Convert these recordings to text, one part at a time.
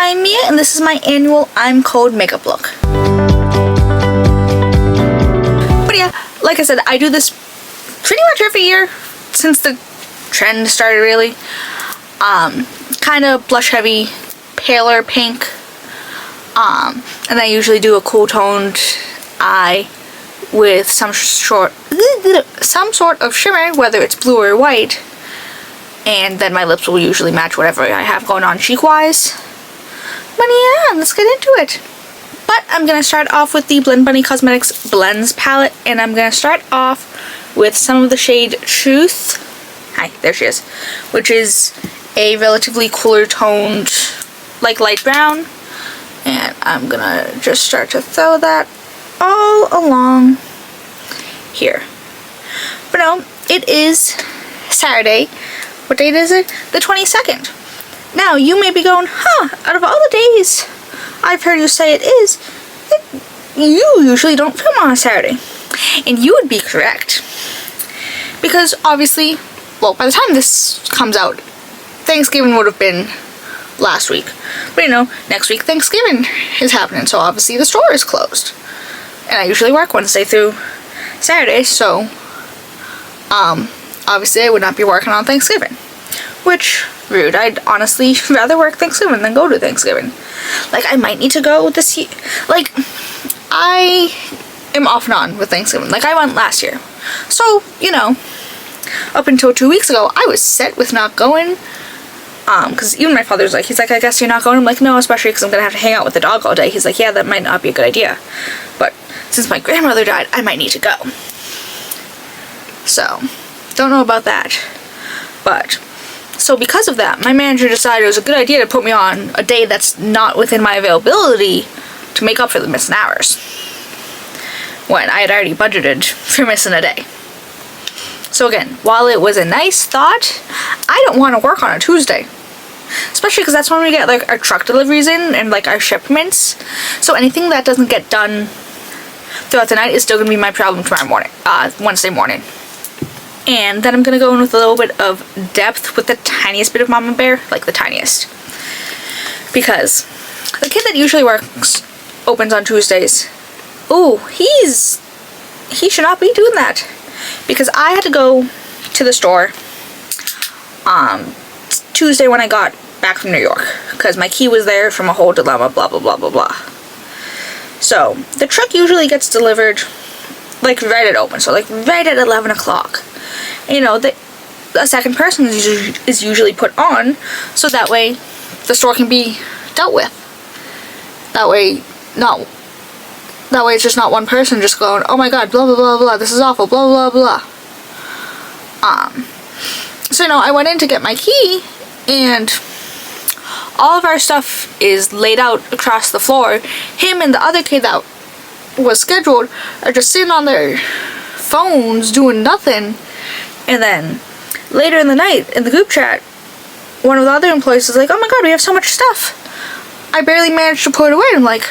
I'm Mia, and this is my annual I'm Cold makeup look. But yeah, like I said, I do this pretty much every year since the trend started, really. Kind of blush heavy, paler pink. And I usually do a cool toned eye with some sort of shimmer, whether it's blue or white. And then my lips will usually match whatever I have going on cheek-wise. But yeah, let's get into it. But I'm going to start off with the Blend Bunny Cosmetics Blends palette. And I'm going to start off with some of the shade Truth. Hi, there she is. Which is a relatively cooler toned, like light brown. And I'm going to just start to throw that all along here. But no, it is Saturday. What date is it? The 22nd. Now, you may be going, out of all the days I've heard you say it is, you usually don't film on a Saturday. And you would be correct. Because obviously, well, by the time this comes out, Thanksgiving would have been last week. But you know, next week Thanksgiving is happening, so obviously the store is closed. And I usually work Wednesday through Saturday, so obviously I would not be working on Thanksgiving. Which, rude. I'd honestly rather work Thanksgiving than go to Thanksgiving. Like, I might need to go this year. Like, I am off and on with Thanksgiving. Like, I went last year. So, you know, up until 2 weeks ago, I was set with not going. Because even my father's like, he's like, I guess you're not going? I'm like, no, especially because I'm going to have to hang out with the dog all day. He's like, yeah, that might not be a good idea. But since my grandmother died, I might need to go. So, don't know about that. But, so because of that, my manager decided it was a good idea to put me on a day that's not within my availability to make up for the missing hours. When I had already budgeted for missing a day. So again, while it was a nice thought, I don't want to work on a Tuesday. Especially because that's when we get like our truck deliveries in and like our shipments. So anything that doesn't get done throughout the night is still going to be my problem tomorrow morning, Wednesday morning. And then I'm going to go in with a little bit of depth with the tiniest bit of Mama Bear, like the tiniest. Because the kid that usually opens on Tuesdays, he should not be doing that. Because I had to go to the store Tuesday when I got back from New York. Because my key was there from a whole dilemma, blah, blah, blah, blah, blah. So, the truck usually gets delivered, like, right at open. So, like, right at 11 o'clock. You know, a second person is usually put on. So that way, the store can be dealt with. That way it's just not one person just going, oh my god, blah blah blah blah, this is awful, blah blah blah. So you know, I went in to get my key, and all of our stuff is laid out across the floor. Him and the other kid that was scheduled are just sitting on their phones doing nothing. And then later in the night, in the group chat, one of the other employees is like, oh my god, we have so much stuff. I barely managed to put it away. I'm like,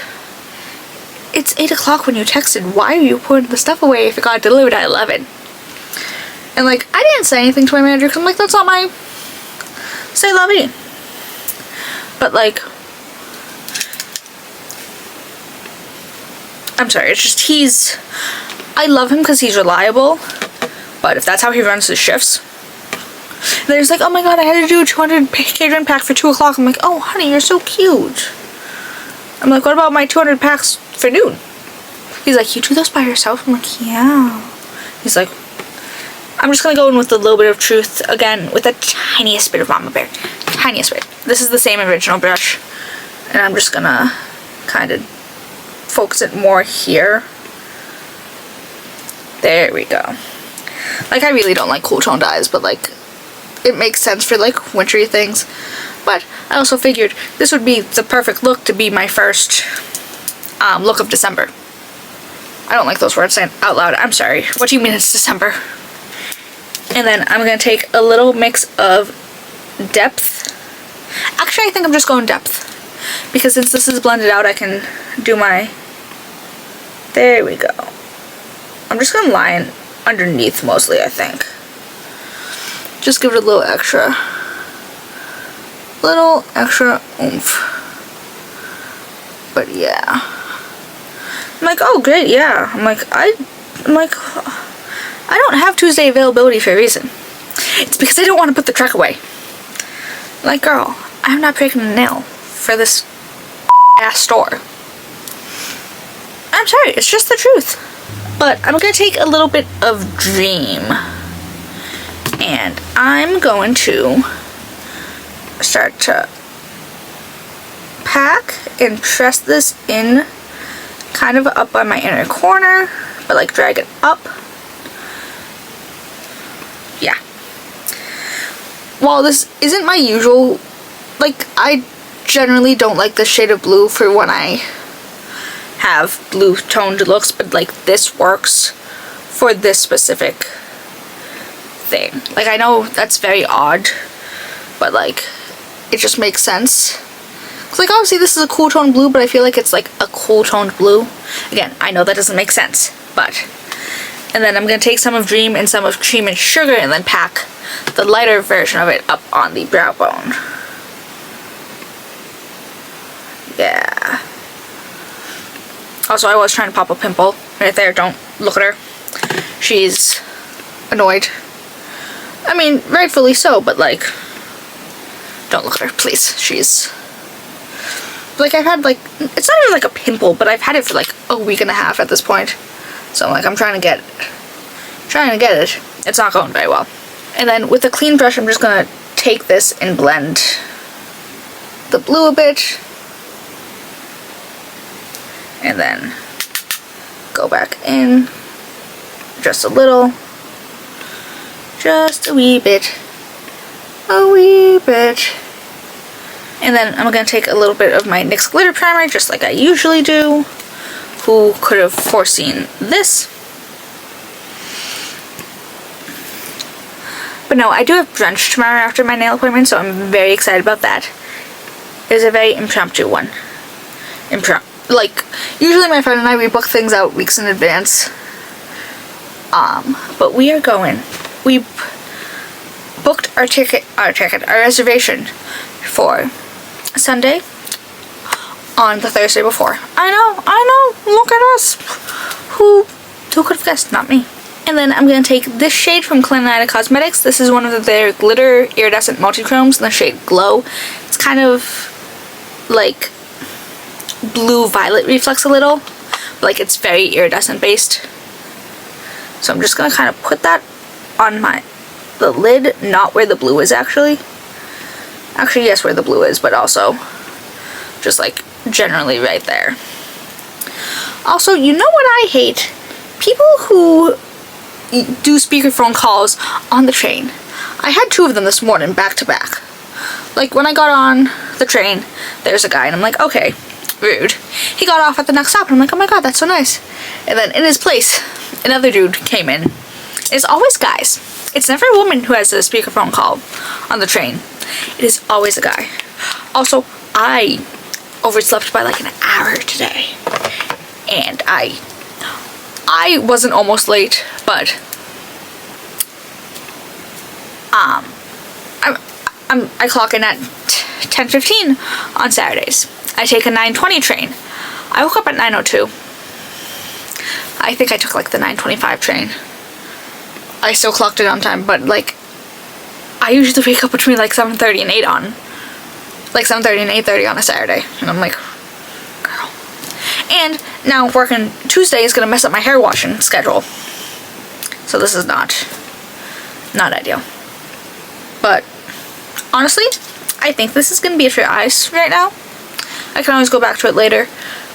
it's 8 o'clock when you texted. Why are you putting the stuff away if it got delivered at 11? And like, I didn't say anything to my manager because I'm like, that's not my say la vie. But like, I'm sorry, it's just I love him because he's reliable. But if that's how he runs his shifts, then he's like, oh my god, I had to do a 200 catering pack for 2 o'clock. I'm like, oh honey, you're so cute. I'm like, what about my 200 packs for noon? He's like, you do those by yourself? I'm like, yeah. He's like, I'm just gonna go in with a little bit of Truth again with the tiniest bit of Mama Bear. Tiniest bit. This is the same original brush. And I'm just gonna kind of focus it more here. There we go. Like, I really don't like cool toned eyes, but like, it makes sense for like wintry things. But I also figured this would be the perfect look to be my first look of December. I don't like those words saying out loud. I'm sorry. What do you mean it's December? And then I'm going to take a little mix of depth. Actually, I think I'm just going depth. Because since this is blended out, I can do my... There we go. I'm just going to line underneath mostly, I think. Just give it a little extra oomph. But yeah. I'm like, oh great, yeah. I'm like, I don't have Tuesday availability for a reason. It's because I don't want to put the truck away. Like, girl, I'm not breaking a nail for this ass store. I'm sorry, it's just the truth. But I'm gonna take a little bit of Dream, and I'm going to start to pack and press this in kind of up by my inner corner, but like drag it up. Yeah. While this isn't my usual, like, I generally don't like this shade of blue for when I have blue toned looks, but like this works for this specific thing. Like, I know that's very odd, but like it just makes sense. Cause like obviously this is a cool toned blue, but I feel like it's like a cool toned blue. Again, I know that doesn't make sense, but. And then I'm gonna take some of Dream and some of Cream and Sugar and then pack the lighter version of it up on the brow bone. Yeah. Also, I was trying to pop a pimple right there. Don't look at her. She's annoyed. I mean, rightfully so, but like, don't look at her, please. She's like, I've had like, it's not even like a pimple, but I've had it for like a week and a half at this point. So like, I'm trying to get it. It's not going very well. And then with a clean brush, I'm just gonna take this and blend the blue a bit. And then go back in just a little. Just a wee bit. A wee bit. And then I'm gonna take a little bit of my NYX glitter primer, just like I usually do. Who could have foreseen this? But no, I do have brunch tomorrow after my nail appointment, so I'm very excited about that. It's a very impromptu one. Like, usually my friend and I, we book things out weeks in advance. But we are going. We booked our reservation for Sunday on the Thursday before. I know, look at us. Who could have guessed? Not me. And then I'm going to take this shade from Clionadh Cosmetics. This is one of their glitter iridescent multichromes in the shade Glow. It's kind of like blue violet reflex a little, like it's very iridescent based. So I'm just gonna kind of put that on the lid, not where the blue is actually yes, where the blue is, but also just like generally right there. Also, you know what I hate? People who do speakerphone calls on the train. I had 2 of them this morning back to back. Like, when I got on the train, there's a guy and I'm like, okay, rude. He got off at the next stop and I'm like, oh my god, that's so nice. And then in his place, another dude came in. It's always guys. It's never a woman who has a speakerphone call on the train. It is always a guy. Also, I overslept by like an hour today. And I wasn't almost late, but I clock in at 10:15 on Saturdays. I take a 9:20 train. I woke up at 9:02. I think I took like the 9:25 train. I still clocked it on time, but like I usually wake up between like 7:30 and 8 on, like 7:30 and 8:30 on a Saturday, and I'm like, girl. And now working Tuesday is gonna mess up my hair washing schedule, so this is not ideal. But honestly, I think this is gonna be it for eyes right now. I can always go back to it later,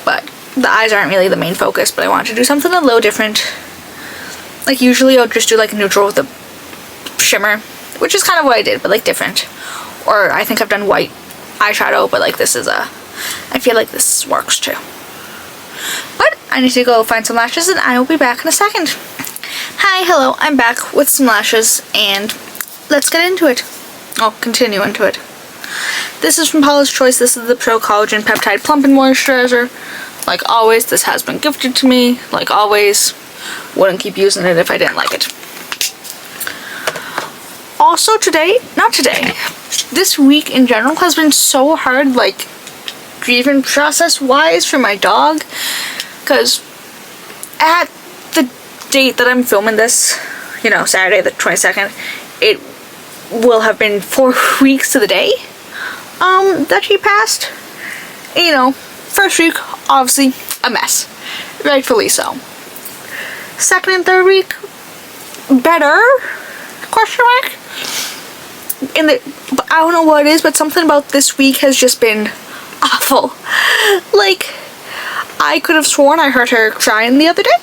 but the eyes aren't really the main focus, but I wanted to do something a little different. Like usually I'll just do like neutral with a shimmer, which is kind of what I did, but like different. Or I think I've done white eyeshadow, but like this is I feel like this works too. But I need to go find some lashes and I will be back in a second. Hi, hello, I'm back with some lashes and let's get into it. I'll continue into it. This is from Paula's Choice. This is the Pro Collagen Peptide Plumping Moisturizer. Like always, this has been gifted to me. Like always, wouldn't keep using it if I didn't like it. Also today, not today, this week in general has been so hard, like grieving process wise for my dog, because at the date that I'm filming this, you know, Saturday the 22nd, it will have been 4 weeks to the day that she passed. You know, first week, obviously a mess, rightfully so. Second and third week, better, question mark. I don't know what it is, but something about this week has just been awful. Like, I could have sworn I heard her crying the other day,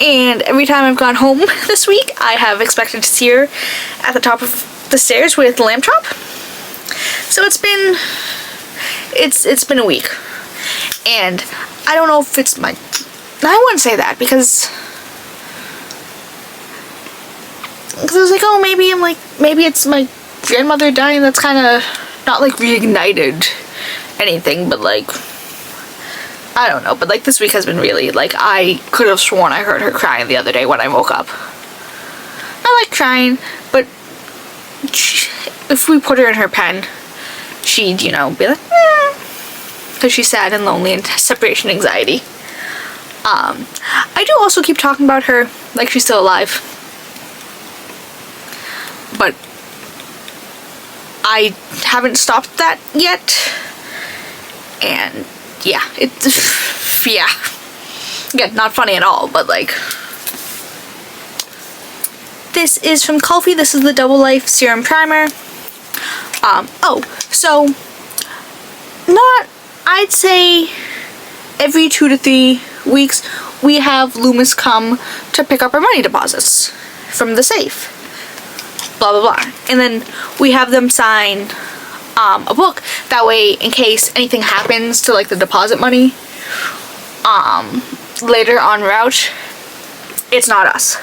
and every time I've gone home this week, I have expected to see her at the top of the stairs with lamb chop. So it's been a week, and I don't know if it's my, I wouldn't say that, because I was like, oh, maybe it's my grandmother dying that's kind of not like reignited anything, but like, I don't know, but like this week has been really, like, I could have sworn I heard her crying the other day when I woke up. I like crying, but if we put her in her pen, she'd, you know, be like, because she's sad and lonely and has separation anxiety. I do also keep talking about her like she's still alive, but I haven't stopped that yet, and yeah, yeah, again, not funny at all, but like, this is from Kulfi. This is the Double Life Serum Primer. So, I'd say every 2 to 3 weeks, we have Loomis come to pick up our money deposits from the safe. Blah, blah, blah. And then we have them sign a book. That way, in case anything happens to, like, the deposit money later en route, it's not us.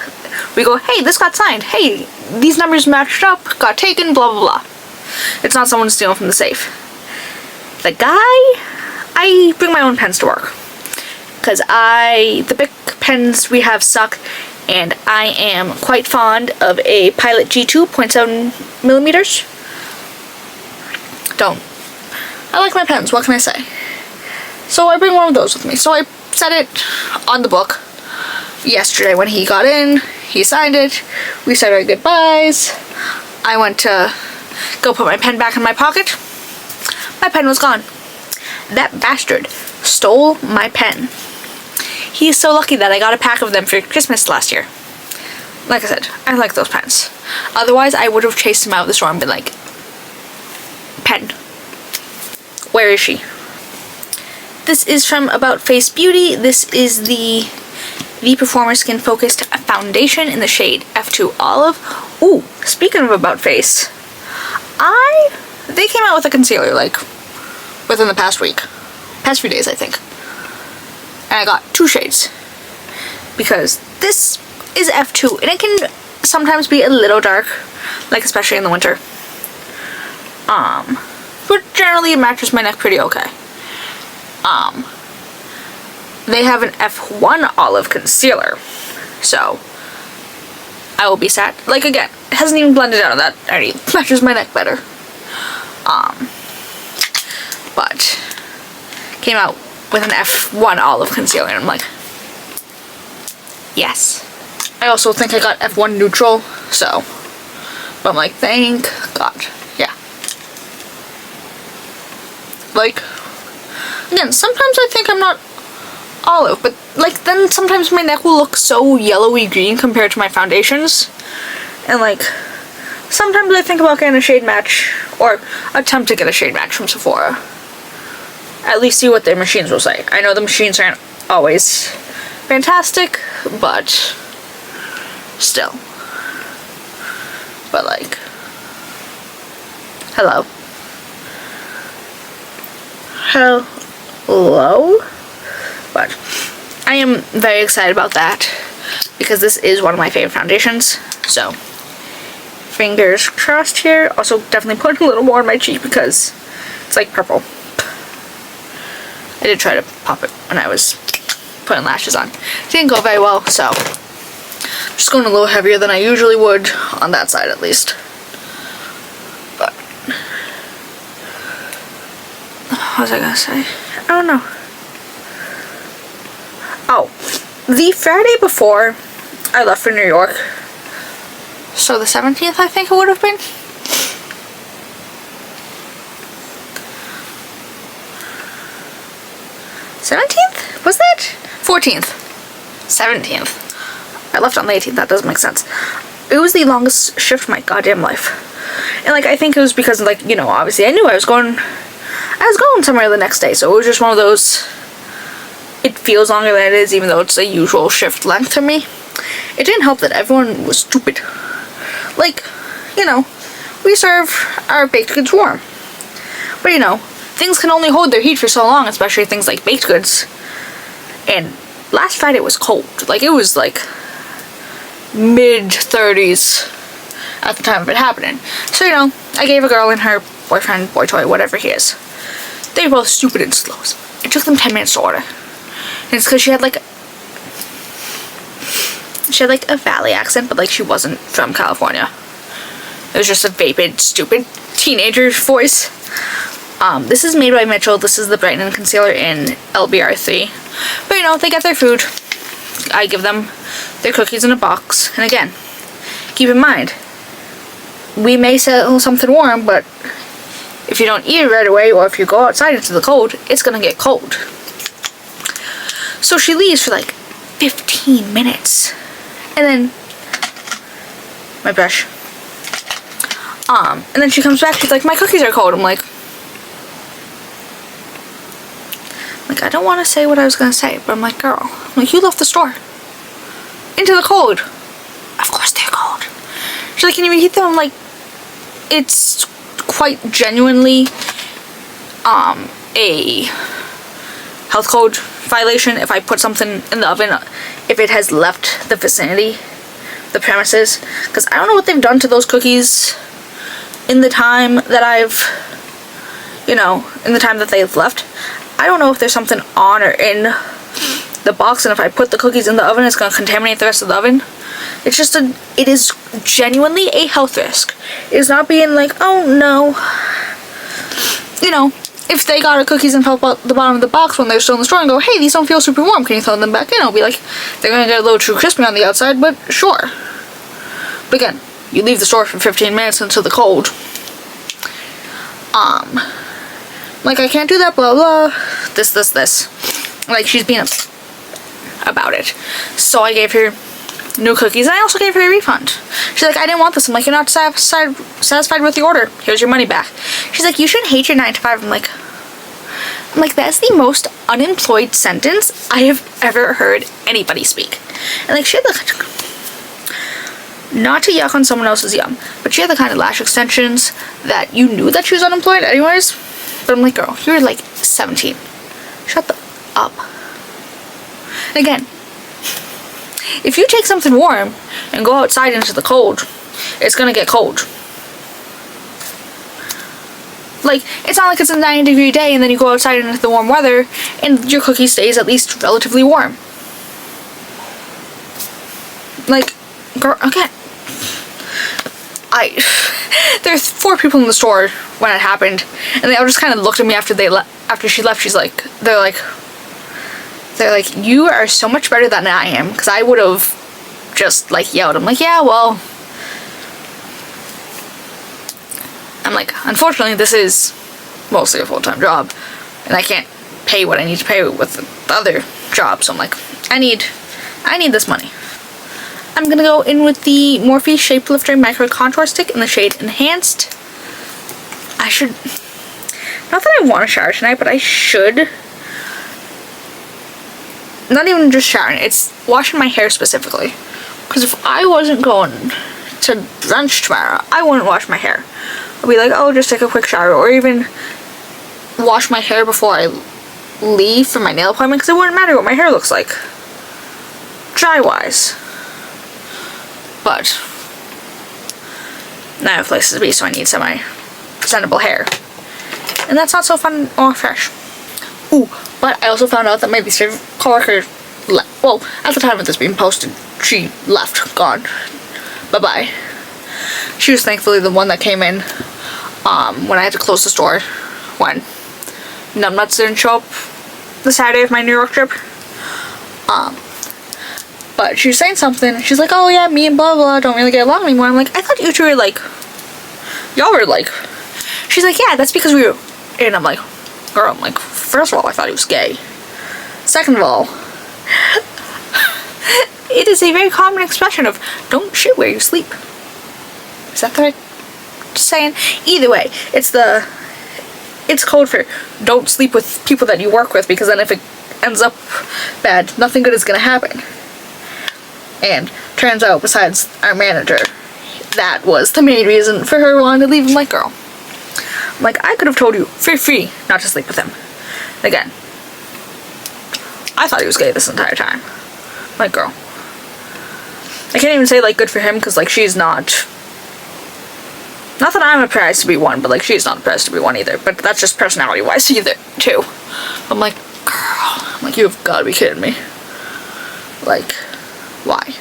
We go, hey, this got signed. Hey, these numbers matched up, got taken, blah, blah, blah. It's not someone stealing from the safe. The guy, I bring my own pens to work, because the big pens we have suck, and I am quite fond of a Pilot G2 0.7 millimeters. I like my pens, what can I say? So I bring one of those with me. So I set it on the book yesterday when he got in, he signed it, we said our goodbyes. I went to go put my pen back in my pocket. My pen was gone. That bastard stole my pen. He's so lucky that I got a pack of them for Christmas last year. Like I said, I like those pens. Otherwise, I would have chased him out of the store and been like, pen, where is she? This is from About Face Beauty. This is the Performer Skin Focused Foundation in the shade F2 Olive. Ooh, speaking of About Face, they came out with a concealer, like, within the past few days, I think. And I got 2 shades, because this is F2, and it can sometimes be a little dark, like, especially in the winter. But generally it matches my neck pretty okay. They have an F1 Olive concealer, so I will be sad. Like, again, it hasn't even blended out of that already. Matches my neck better. But came out with an F1 Olive concealer, and I'm like, yes. I also think I got F1 Neutral, so, but I'm like, thank God. Yeah. Like, again, sometimes I think I'm not olive, but like, then sometimes my neck will look so yellowy green compared to my foundations, and like, sometimes I think about getting a shade match, or attempt to get a shade match from Sephora. At least see what their machines will say. I know the machines aren't always fantastic, but still. But like, hello. But I am very excited about that, because this is one of my favorite foundations, so fingers crossed here. Also definitely putting a little more on my cheek because it's like purple. I did try to pop it when I was putting lashes on. It didn't go very well, so I'm just going a little heavier than I usually would on that side at least. But was I gonna say? I don't know. Oh, the Friday before I left for New York, so the 17th I think it would have been. '17th? Was that? 14th. 17th. I left on the 18th, that doesn't make sense. It was the longest shift of my goddamn life. And like, I think it was because like, you know, obviously I knew I was going somewhere the next day, so it was just one of those, it feels longer than it is, even though it's the usual shift length for me. It didn't help that everyone was stupid. Like, you know, we serve our baked goods warm. But you know, things can only hold their heat for so long, especially things like baked goods. And last Friday was cold. Like, it was like mid-30s at the time of it happening. So, you know, I gave a girl and her boyfriend, boy toy, whatever he is. They were both stupid and slow. It took them 10 minutes to order. And it's because she had like a Valley accent, but like she wasn't from California. It was just a vapid, stupid teenager's voice. This is made by Mitchell. This is the Brightening Concealer in LBR3. But you know, they get their food. I give them their cookies in a box. And again, keep in mind, we may sell something warm, but if you don't eat it right away, or if you go outside into the cold, it's gonna get cold. So she leaves for like 15 minutes. And then, my brush. And then she comes back, she's like, my cookies are cold. I'm like, I don't want to say what I was gonna say, but I'm like, girl, you left the store into the cold. Of course they're cold. She's like, can you reheat them? I'm like, it's quite genuinely a health code violation if I put something in the oven if it has left the vicinity, the premises, because I don't know what they've done to those cookies in the time that I've, you know, in the time that they've left. I don't know if there's something on or in the box, and if I put the cookies in the oven, it's going to contaminate the rest of the oven. It's just it is genuinely a health risk. It's not being like, oh no. You know, if they got our cookies and felt the bottom of the box when they're still in the store and go, hey, these don't feel super warm, can you throw them back in? I'll be like, they're going to get a little too crispy on the outside, but sure. But again, you leave the store for 15 minutes into the cold. Like, I can't do that, blah, blah, this. Like, she's being about it. So I gave her new cookies, and I also gave her a refund. She's like, I didn't want this. I'm like, you're not satisfied with the order. Here's your money back. She's like, you shouldn't hate your 9 to 5. I'm like, that's the most unemployed sentence I have ever heard anybody speak. And like, she had the, not to yuck on someone else's yum, but she had the kind of lash extensions that you knew that she was unemployed anyways. But I'm like, girl, you're like 17. Shut the up. And again, if you take something warm and go outside into the cold, it's gonna get cold. Like, it's not like it's a 90-degree day and then you go outside into the warm weather and your cookie stays at least relatively warm. Like, girl, again, there's 4 people in the store when it happened, and they all just kind of looked at me after she left. They're like, you are so much better than I am, because I would have just like yelled. I'm like, yeah, well, I'm like, unfortunately this is mostly a full-time job, and I can't pay what I need to pay with the other job, so I'm like, I need this money. I'm gonna go in with the Morphe Shapeshifter Micro Contour Stick in the shade Enhanced. I should, not that I want to shower tonight, but I should. Not even just showering, it's washing my hair specifically. Because if I wasn't going to brunch tomorrow, I wouldn't wash my hair. I'd be like, oh, just take a quick shower, or even wash my hair before I leave for my nail appointment, because it wouldn't matter what my hair looks like dry-wise. But now I have places to be, so I need semi-presentable hair. And that's not so fun or fresh. Ooh, but I also found out that my least favorite coworker left. Well, at the time of this being posted, she left, gone. Bye-bye. She was thankfully the one that came in when I had to close the store when Numbnuts didn't show up the Saturday of my New York trip. But she was saying something. She's like, oh yeah, me and blah blah don't really get along anymore. I'm like, I thought you two were like, y'all were like. She's like, yeah, that's because we were. And I'm like, girl, I'm like, first of all, I thought he was gay. Second of all, it is a very common expression of don't shit where you sleep. Is that the right saying? Either way, it's code for don't sleep with people that you work with, because then if it ends up bad, nothing good is gonna happen. And turns out, besides our manager, that was the main reason for her wanting to leave him. Like, girl, like, I could have told you for free not to sleep with him. Again, I thought he was gay this entire time. Like, girl, I can't even say like good for him, because like she's not that I'm a prize to be one, but like she's not a prize to be one either. But that's just personality wise either too. I'm like, girl, I'm like, you've got to be kidding me. Like, why?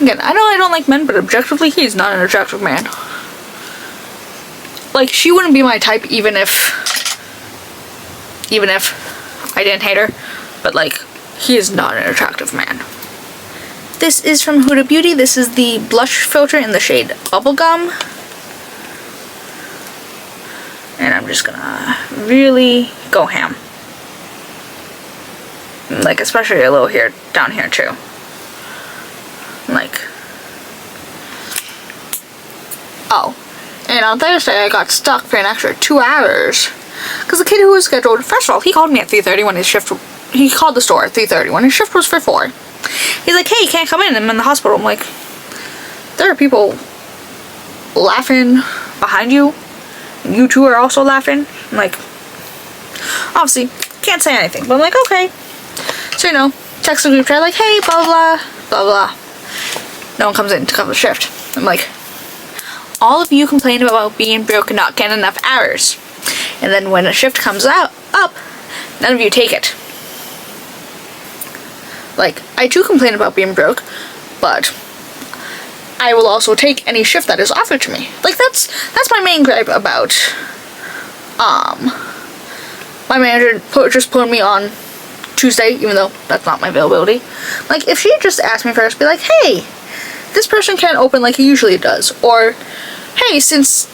Again, I know I don't like men, but objectively, he's not an attractive man. Like, she wouldn't be my type even if I didn't hate her, but like, he is not an attractive man. This is from Huda Beauty. This is the blush filter in the shade Bubblegum. And I'm just gonna really go ham. Like, especially a little here, down here too. Like, oh, and on Thursday I got stuck for an extra 2 hours. Because the kid who was scheduled, first of all, he called me at 3:30 when his shift, he called the store at 3:30 when his shift was for 4. He's like, hey, you can't come in, I'm in the hospital. I'm like, there are people laughing behind you. You two are also laughing. I'm like, obviously, can't say anything. But I'm like, okay. So, you know, text the group chat like, hey, blah, blah, blah, blah. No one comes in to cover the shift. I'm like, all of you complain about being broke and not getting enough hours. And then when a shift comes up, none of you take it. Like, I too complain about being broke, but I will also take any shift that is offered to me. Like, that's my main gripe about, my manager just put me on Tuesday, even though that's not my availability. Like, if she just asked me first, be like, hey, this person can't open like he usually does. Or, hey, since,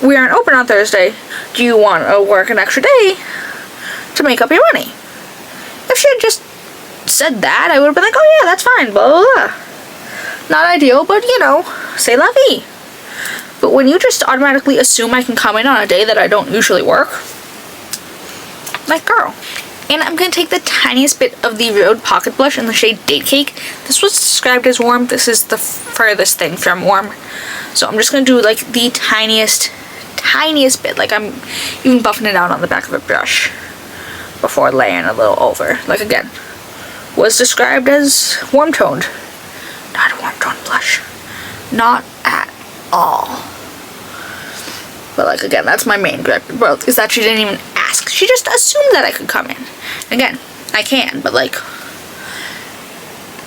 we aren't open on Thursday, do you want to work an extra day to make up your money? If she had just said that, I would have been like, oh yeah, that's fine, blah, blah, blah. Not ideal, but you know, c'est la vie. But when you just automatically assume I can come in on a day that I don't usually work, like, girl. And I'm going to take the tiniest bit of the Rhode Pocket Blush in the shade Date Cake. This was described as warm. This is the furthest thing from warm. So I'm just going to do like the tiniest bit. Like, I'm even buffing it out on the back of a brush before layering a little over. Like, again, was described as warm toned. Not a warm toned blush. Not at all. But like, again, that's my main gripe about is that she didn't even ask. She just assumed that I could come in. Again, I can, but like,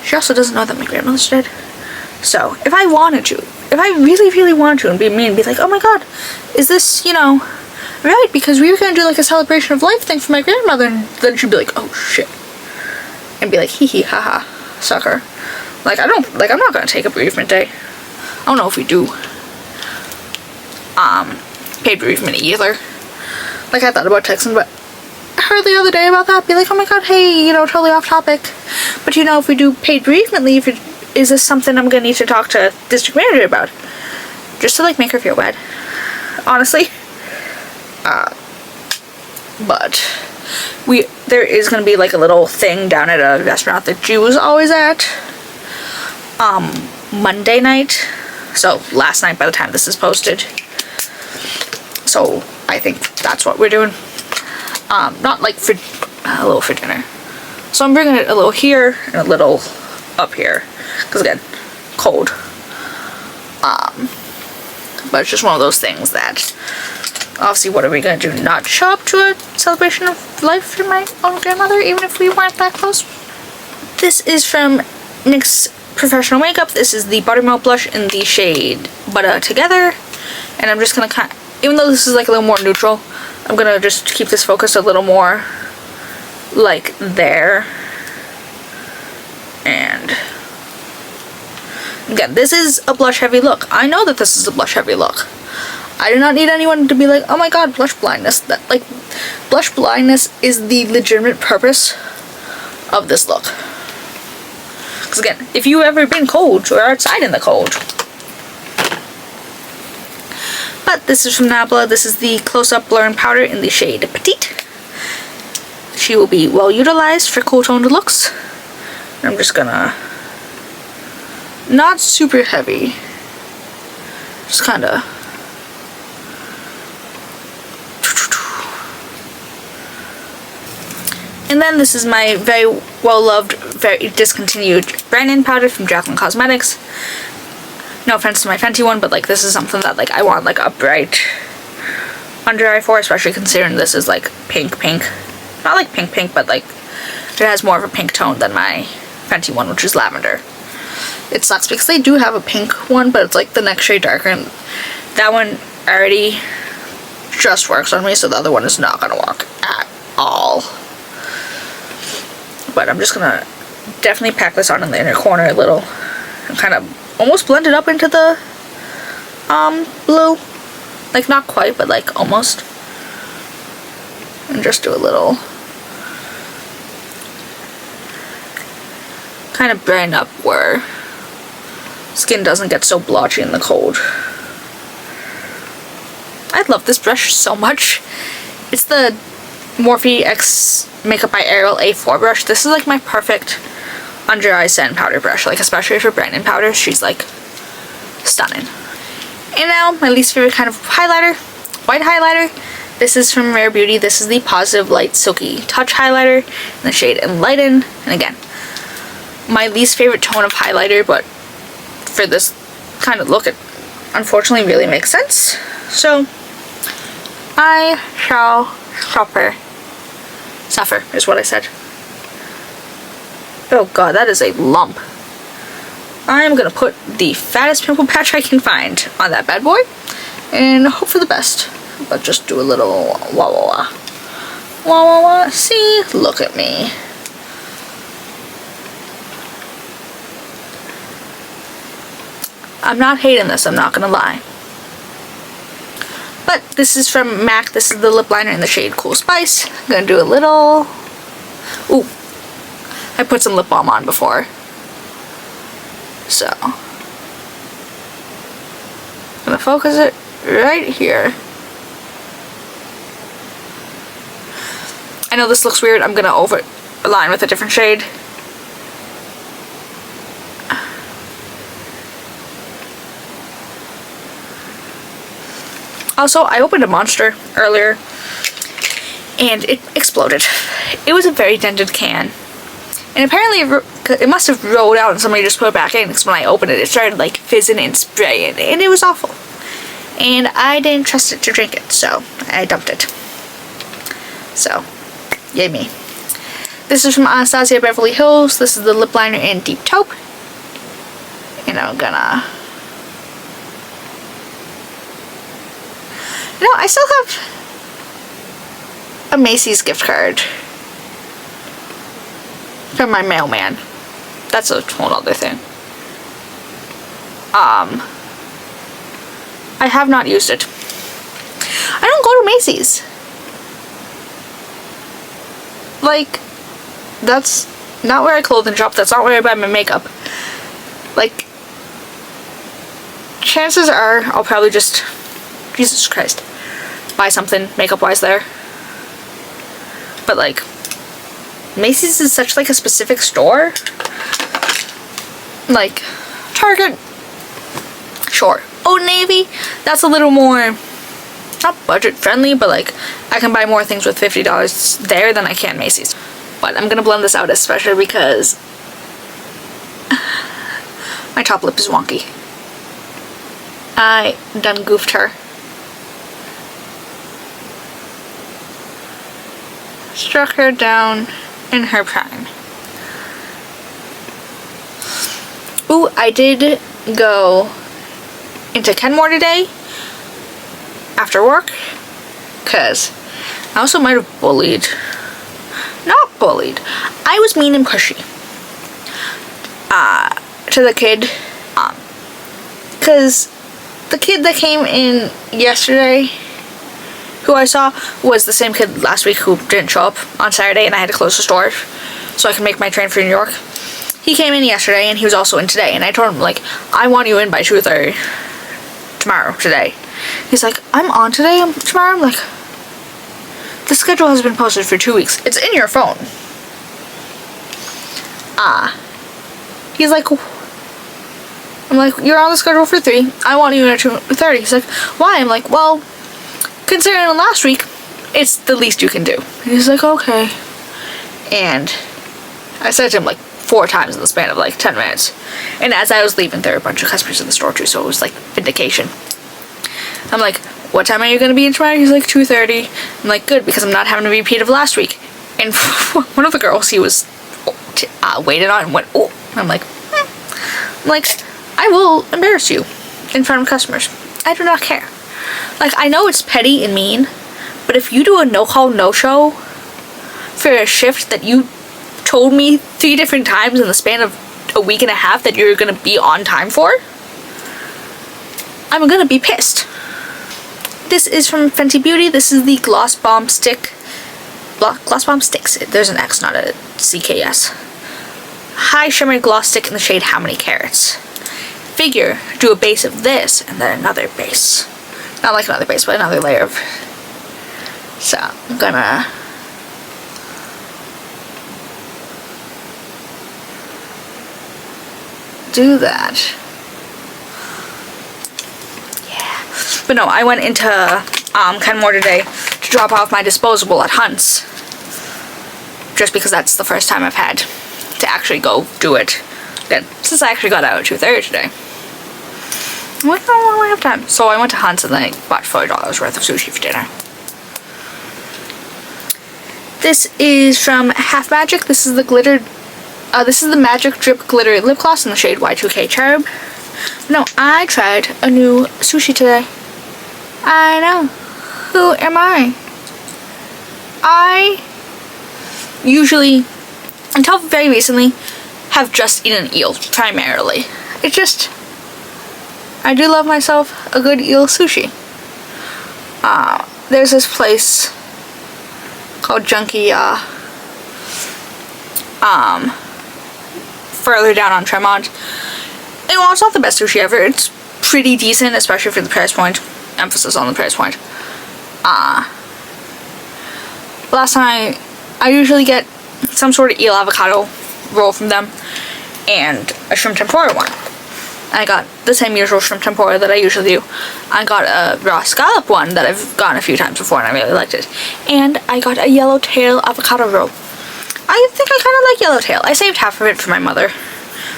she also doesn't know that my grandmother's dead. So if I wanted to, if I really, really wanted to and be mean and be like, oh my god, is this, you know, right? Because we were gonna do like a celebration of life thing for my grandmother, and then she'd be like, oh shit. And be like, hee hee, haha, sucker. Like, I'm not gonna take a bereavement day. I don't know if we do paid bereavement either. Like, I thought about texting but her the other day about that, be like, oh my god, hey, you know, totally off topic, but you know, if we do paid bereavement leave, is this something I'm gonna need to talk to district manager about? Just to like make her feel bad, honestly. But there is gonna be like a little thing down at a restaurant that Jew was always at Monday night, so last night by the time this is posted. So I think that's what we're doing. Not like for a little for dinner. So I'm bringing it a little here and a little up here, because again, cold. But it's just one of those things that obviously, what are we gonna do? Not show up to a celebration of life for my own grandmother, even if we weren't that close? This is from NYX Professional Makeup. This is the Buttermelt blush in the shade Butter Together. And I'm just gonna even though this is like a little more neutral, I'm gonna just keep this focus a little more like there. And again, this is a blush heavy look. I know that this is a blush heavy look. I do not need anyone to be like, oh my god, blush blindness. That, like, blush blindness is the legitimate purpose of this look. Because again, if you've ever been cold or outside in the cold. But this is from Nabla. This is the close-up blurring powder in the shade Petite. She will be well utilized for cool toned looks. I'm just gonna, not super heavy, just kind of, and then this is my very well loved, very discontinued Brightening powder from Jaclyn Cosmetics. No offense to my Fenty one, but like this is something that like I want like a bright under eye for, especially considering this is like pink, not like pink, but like it has more of a pink tone than my Fenty one, which is lavender. It sucks because they do have a pink one, but it's like the next shade darker, and that one already just works on me, so the other one is not gonna work at all. But I'm just gonna definitely pack this on in the inner corner a little and kind of almost blend it up into the blue, like not quite, but like almost, and just do a little kind of brighten up where skin doesn't get so blotchy in the cold. I love this brush so much. It's the Morphe X Makeup by Ariel A4 brush. This is like my perfect under eye sand powder brush, like especially for brightening powder. She's like stunning. And now my least favorite kind of highlighter, white highlighter. This is from Rare Beauty. This is the Positive Light Silky Touch highlighter in the shade Enlighten. And again, my least favorite tone of highlighter, but for this kind of look, it unfortunately really makes sense. So I shall suffer is what I said. Oh god, that is a lump. I'm gonna put the fattest pimple patch I can find on that bad boy and hope for the best, but just do a little wah wah wah wah wah wah. See, look at me. I'm not hating this, I'm not gonna lie. But this is from MAC. This is the lip liner in the shade Cool Spice. I'm gonna do a little... Ooh. I put some lip balm on before. So. I'm gonna focus it right here. I know this looks weird. I'm gonna overline with a different shade. Also, I opened a Monster earlier and it exploded. It was a very dented can. And apparently it must have rolled out and somebody just put it back in, because when I opened it, it started like fizzing and spraying, and it was awful. And I didn't trust it to drink it, so I dumped it. So, yay me. This is from Anastasia Beverly Hills. This is the lip liner in Deep Taupe. And I'm gonna... You know, I still have a Macy's gift card from my mailman. That's a whole other thing. I have not used it. I don't go to Macy's. Like, that's not where I clothing shop. That's not where I buy my makeup. Like, chances are I'll probably just, Jesus Christ, buy something makeup wise there. But like, Macy's is such like a specific store. Like, Target, sure. Old Navy, that's a little more, not budget friendly, but like, I can buy more things with $50 there than I can Macy's. But I'm gonna blend this out, especially because my top lip is wonky. I done goofed her. Struck her down in her prime. Ooh, I did go into Kenmore today after work, because I also might have bullied. Not bullied. I was mean and pushy. To the kid. Because the kid that came in yesterday, who I saw, was the same kid last week who didn't show up on Saturday, and I had to close the store so I can make my train for New York. He came in yesterday, and he was also in today, and I told him, like, I want you in by 2:30 tomorrow, today. He's like, I'm on today, tomorrow? I'm like, the schedule has been posted for 2 weeks. It's in your phone. He's like, I'm like, you're on the schedule for 3. I want you in at 2:30. He's like, why? I'm like, well, considering last week, it's the least you can do. And he's like, okay. And I said to him like 4 times in the span of like 10 minutes. And as I was leaving, there were a bunch of customers in the store too, so it was like vindication. I'm like, what time are you going to be in tomorrow? He's like, 2:30. I'm like, good, because I'm not having a repeat of last week. And one of the girls he was waited on went, oh. I'm like, I'm like, I will embarrass you in front of customers. I do not care. Like, I know it's petty and mean, but if you do a no-call, no-show for a shift that you told me 3 different times in the span of a week and a half that you're gonna be on time for, I'm gonna be pissed. This is from Fenty Beauty. This is the Gloss Bomb Stick. Gloss Bomb Stix. There's an X, not a CKS. High-Shimmer Gloss Stick in the shade How Many Carats. Figure, do a base of this, and then another base. Not like another base, but another layer of... So, I'm gonna... do that. Yeah. But no, I went into Kenmore today to drop off my disposable at Hunt's. Just because that's the first time I've had to actually go do it. Again, since I actually got out at 2:30 today. I'm like, oh, I have time. So I went to Hunt's and then I bought $40 worth of sushi for dinner. This is from Half Magic. This is the glitter. This is the Magic Drip Glitter Lip Gloss in the shade Y2K Cherub. No, I tried a new sushi today. I know. Who am I? I usually, until very recently, have just eaten eel, primarily. It just... I do love myself a good eel sushi. There's this place called Junkie, further down on Tremont. And while it's not the best sushi ever, it's pretty decent, especially for the price point. Emphasis on the price point. Last time, I usually get some sort of eel avocado roll from them, and a shrimp tempura one. I got the same usual shrimp tempura that I usually do. I got a raw scallop one that I've gotten a few times before and I really liked it. And I got a yellowtail avocado roll. I think I kind of like yellowtail. I saved half of it for my mother,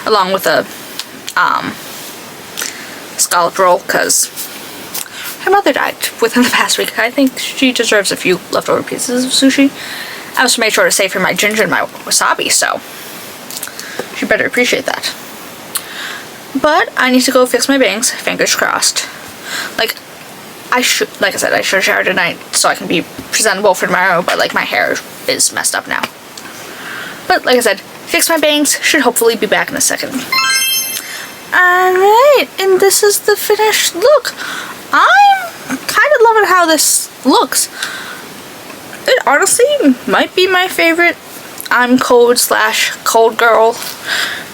along with a scallop roll, because her mother died within the past week. I think she deserves a few leftover pieces of sushi. I also made sure to save her my ginger and my wasabi, so she better appreciate that. But I need to go fix my bangs, fingers crossed. Like I said, I should shower tonight so I can be presentable for tomorrow, but like my hair is messed up now. But like I said, fix my bangs, should hopefully be back in a second. Alright, and this is the finished look. I'm kind of loving how this looks. It honestly might be my favorite I'm cold/cold girl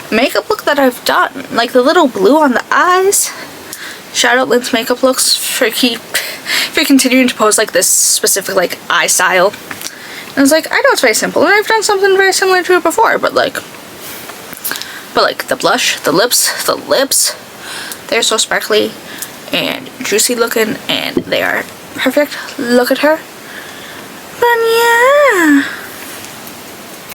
makeup look that I've done. Like the little blue on the eyes. Shout out Lynn's makeup looks for continuing to pose like this specific like eye style. And I was like, I know it's very simple and I've done something very similar to it before, but like the blush, the lips, they're so sparkly and juicy looking and they are perfect. Look at her. But yeah.